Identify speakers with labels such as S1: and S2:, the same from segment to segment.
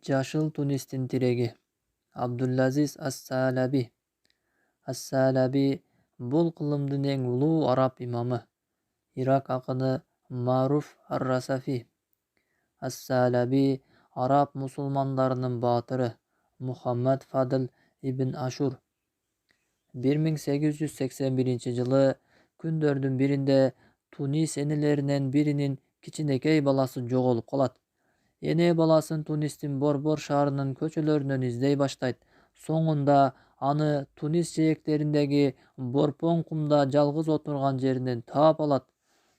S1: Жашыл Тунистин тиреги Абдуллазиз Ас-Салаби. Ас-Салаби бул кылымдын эң улуу араб имамы. Ирак акыны Маруф Ар-Расафи. Ас-Салаби араб мусулмандарынын баатыры Мухаммад Фадыл ибн Ашур. 1881-жылы күндөрдүн биринде Тунис энелеринен биринин кичинекей баласы жоголуп калат. Эне баласын Тунистин Борбор шаарынын көчөлөрүнөн издей баштайт. Соңунда аны Тунис жээктериндеги Борпон кумда жалгыз отурган жеринен таап алат.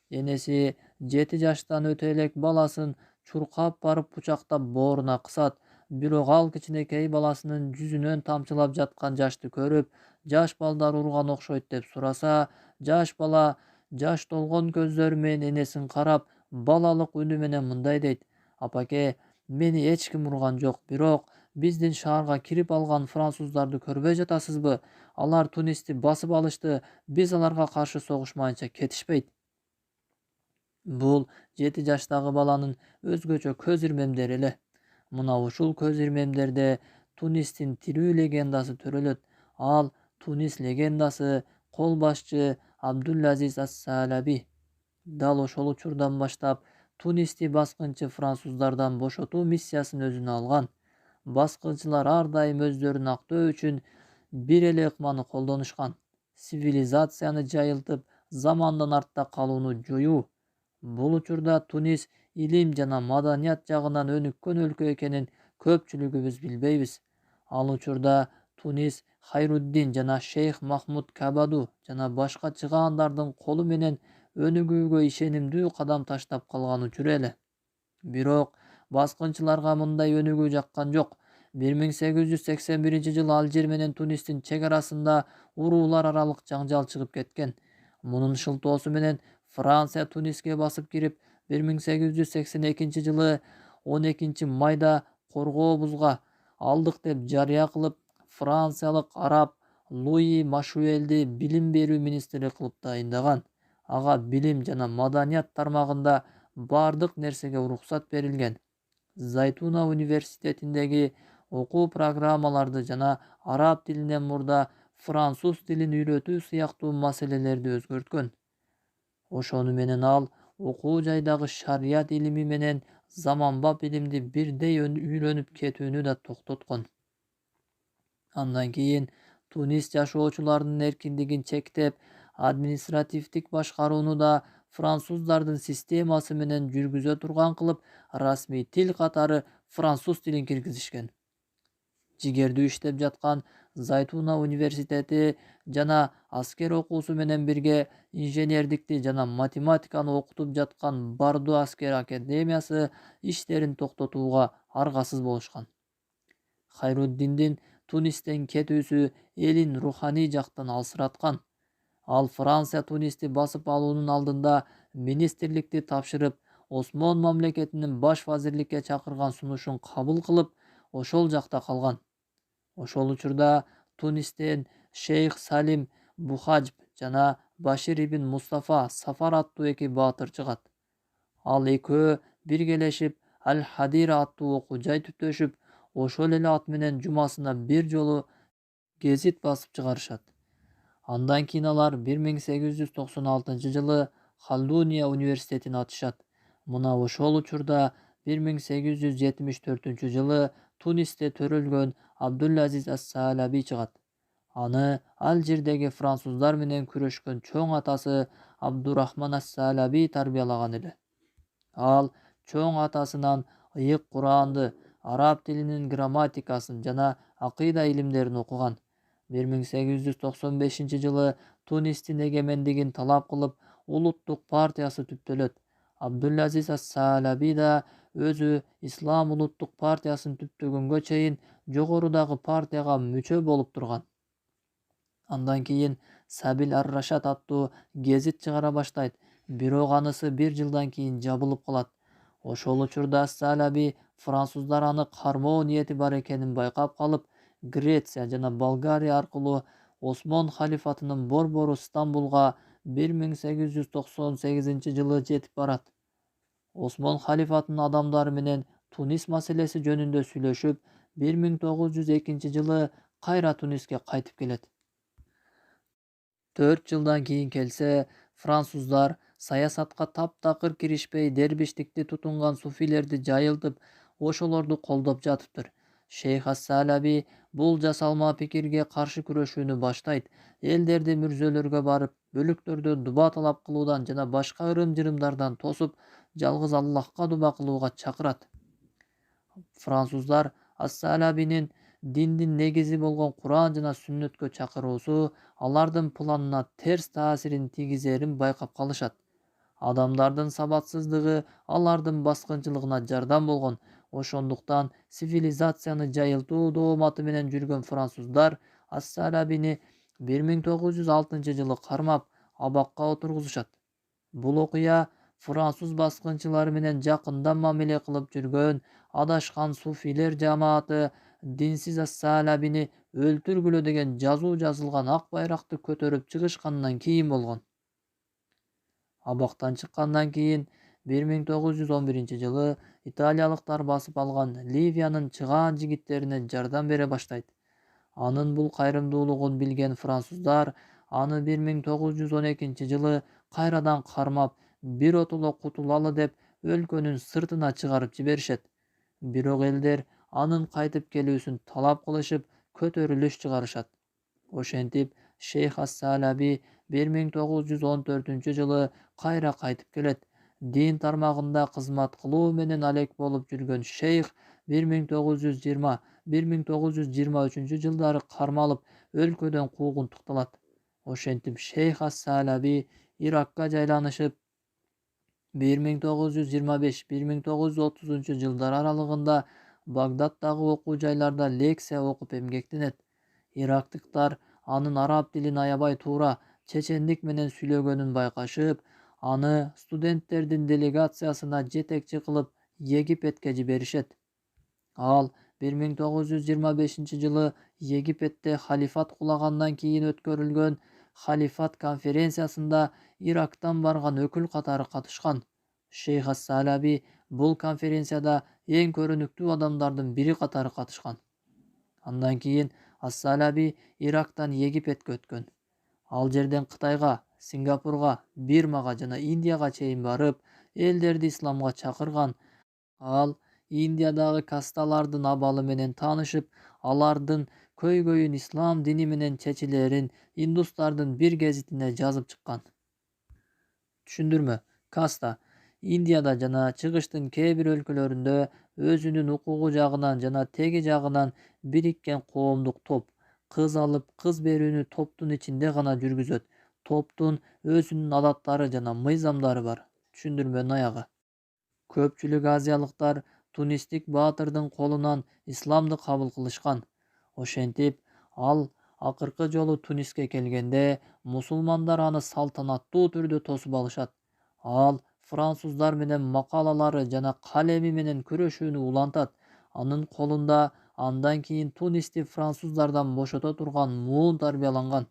S1: Энеси 7 жаштан өтө элек баласын чуркап барып кучактап бооруна кысат. Бирок ал кичинекей баласынын жүзүнөн тамчылап жаткан жашты көрүп, жаш балдар урган окшойт деп сураса, жаш бала жаш толгон көздөрү менен энесин карап, балалык үнү менен мындай дейт: "Апаке, мени эч ким урган жок, бирок биздин шаарга кирип алган француздарды көрбөй жатасызбы? Алар Тунисти басып алышты, биз аларга каршы согушмайынча кетишпейт." Бул 7 жаштагы баланын өзгөчө көз ирмемдери эле. Мына ушул көз ирмемдерде Тунистин тирүү легендасы төрөлөт. Ал Тунис легендасы кол башчы Абдуллазиз Ас-Салаби. Дал ошол учурдан баштап Тунисти баскынчы француздардан бошотуу миссиясын өзүнө алган. Баскынчылар ар дайым өздөрүн актоо үчүн бир эле ыкманы колдонушкан: цивилизацияны жайылтып, замандан артта калууну жоюу. Бул учурда Тунис илим жана маданият жагынан өнүккөн өлкө экенин көпчүлүгүбүз билбейбиз. Ал учурда Тунис Хайруддин жана Шейх Махмуд Кабаду жана башка чыгаандардын колу менен өнүгүүгө ишенимдүү кадам таштап калган учуру эле. Бирок баскынчыларга мындай өнүгүү жаккан жок. 1881-жылы Алжир менен Тунистин чек арасында уруулар аралык жаңжал чыгып кеткен. Мунун шылтоосу менен Франция Туниске басып кирип, 1882-жылы 12-майда коргообузга алдык деп жарыя кылып, франциялык араб Луи Машуэлди билим берүү министри кылып тайындаган. Ага билим жана маданият тармагында бардык нерсеге уруксат берилген. Зайтуна университетиндеги окуу программаларды жана араб тилинен мурда француз тилин үйрөтүү сыяктуу маселелерди өзгөрткөн. Ошону менен ал окуу жайдагы шарият илими менен заманбап илимди бирдей үйрөнүп кетүүнү да токтоткон. Андан кийин Тунис жашоочуларынын эркиндигин чектеп, административдик башкарууну да француздардын системасы менен жүргүзө турган кылып, расмий тил катары француз тилин киргизишкен. Жигердүү иштеп жаткан Зайтуна университети жана аскер окуусу менен бирге инженердикти жана математиканы окутуп жаткан Бардо аскер академиясы иштерин токтотууга аргасыз болушкан. Хайруддиндин Тунистен кетүүсү элин руханий жактан алсыраткан. Ал Франция Тунисти басып алуунун алдында министрликти тапшырып, Осмон мамлекетинин баш вазирликке чакырган сунушун кабыл кылып, ошол жакта калган. Ошол учурда Тунистен Шейх Салим Бухаджб жана Башир ибн Мустафа Сафар аттуу эки баатыр чыгат. Ал экөө биргелешип Аль-Хадира аттуу окуу жай түптөшүп, ошол эле ат менен жумасына бир жолу гезит басып чыгарышат. Андан кийин алар 1896-жылы Халдуния университетин ачышат. Мына ошол учурда 1874-жылы Тунисте төрөлгөн Абдуллазиз Ас-Салаби чыгат. Аны Алжирдеги француздар менен күрөшкөн чоң атасы Абдурахман Ас-Салаби тарбиялаган эле. Ал чоң атасынан ыйык Куранды, араб тилинин грамматикасын жана акыйда илимдерин окуган. 1895-жылы Тунистин эгемендигин талап кылып, улуттук партиясы түптөлөт. Абдуллазиз Ас-Салаби да өзү Ислам улуттук партиясын түптөгөнгө чейин жогорудагы партияга мүчө болуп турган. Андан кийин Сабил Ар-Рашад аттуу гезит чыгара баштайт, бирок анысы бир жылдан кийин жабылып калат. Ошол учурда Ас-Салаби француздар аны кармоо ниети бар экенин байкап калып, Греция жана Болгария аркылуу Осмон халифатынын борбору Стамбулга 1898-жылы жетип барат. Осмон халифатынын адамдары менен Тунис маселеси жөнүндө сүйлөшүп, 1902-жылы кайра Туниске кайтып келет. 4 жылдан кийин келсе, француздар саясатка таптакыр киришпей дербиштикти тутунган суфилерди жайылтып, ошолорду колдоп жатыптыр. Шейх ас-Салаби бул жасалма пикирге каршы күрөшүүнү баштайт, элдерди мүрзөлөргө барып, бөлүктөрдө дуба талап кылуудан жана башка ырым-жырымдардан тосуп, жалгыз Аллахка дуба кылууга чакырат. Француздар ас-Салабинин диндин негизи болгон Куран жана Сүннөткө чакыруусу алардын планына терс таасирин тийгизерин байкап калышат. Адамдардын сабатсыздыгы алардын баскынчылыгына жардам болгон. Ошондуктан цивилизацияны жайылтуу дооматы менен жүргөн француздар ас-Салабини 1906-жылы кармап, абакка отургузушат. Бул окуя француз баскынчылары менен жакындан мамиле кылып жүргөн адашкан суфилер жамааты динсиз ас-Салабини өлтүргүлө деген жазуу жазылган ак байракты көтөрүп чыгышкандан кийин болгон. Абактан чыккандан кийин 1911-жылы италиялыктар басып алган Ливиянын чыгаан жигиттерине жардам бере баштайт. Анын бул кайрымдуулугун билген француздар аны 1912-жылы кайрадан кармап, биротоло кутулалы деп өлкөнүн сыртына чыгарып жиберишет. Бирок элдер анын кайтып келүүсүн талап кылышып, көтөрүлүш чыгарышат. Ошентип, Шейх ас-Салаби 1914-жылы кайра кайтып келет. Дин тармагында кызмат кылуу менен алек болуп жүргөн шейх 1920-1923-жылдары кармалып, өлкөдөн куугунтукталат. Ошентип, Шейх ас-Салаби Иракка жайланышып, 1925-1930-жылдар аралыгында Багдадтагы окуу жайларда лекция окуп эмгектенет. Ирактыктар анын араб тилин аябай туура, чечендик менен сүйлөгөнүн байкашып, аны студенттердин делегациясына жетекчи кылып Египетке жиберишет. Ал 1925-жылы Египетте халифат кулагандан кийин өткөрүлгөн халифат конференциясында Ирактан барган өкүл катары катышкан. Шейх ас-Салаби бул конференцияда эң көрүнүктүү адамдардын бири катары катышкан. Андан кийин ас-Салаби Ирактан Египетке өткөн. Ал жерден Кытайга, Сингапурга, Бирмага жана Индияга чейин барып, элдерди исламга чакырган. Ал Индиядагы касталардын абалы менен таанышып, алардын көйгөйүн ислам дини менен чечилерин индустардын бир гезитине жазып чыккан. Түшүндүрмө: каста Индияда жана чыгыштын кээ бир өлкөлөрүндө өзүнүн укугу жагынан жана теги жагынан бириккен коомдук топ. Кыз алып, кыз берүүнү топтун ичинде гана жүргүзөт. Топтун өзүнүн адаттары жана мыйзамдары бар. Түшүндүрмөнүн аягы. Көпчүлүк азиялыктар тунистик баатырдын колунан исламды кабыл кылышкан. Ошентип, ал акыркы жолу Туниске келгенде мусулмандар аны салтанаттуу түрдө тосуп алышат. Ал француздар менен макалалары жана калеми менен күрөшүүнү улантат. Анын колунда андан кийин Тунисти француздардан бошото турган муун тарбияланган.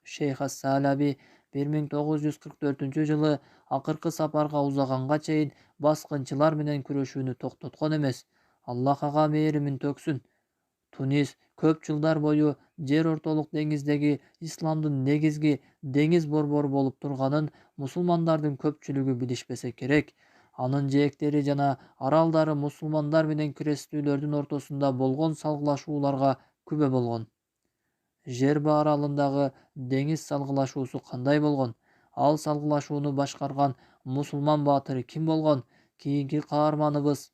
S1: Шейх ас-Салаби 1944-жылы акыркы сапарга узаганга чейин баскынчылар менен күрөшүүнү токтоткон эмес. Аллах ага мээримин төксүн. Тунис көп жылдар бою жер ортолук деңиздеги исламдын негизги деңиз борбору болуп турганын мусулмандардын көпчүлүгү билишпесе керек. Анын жээктери жана аралдары мусулмандар менен кресттүүлөрдүн ортосунда болгон салгылашууларга күбө болгон. Жерба аралындагы деңиз салгылашуусу кандай болгон? Ал салгылашууну башкарган мусулман баатыры ким болгон? Кийинки каарманыбыз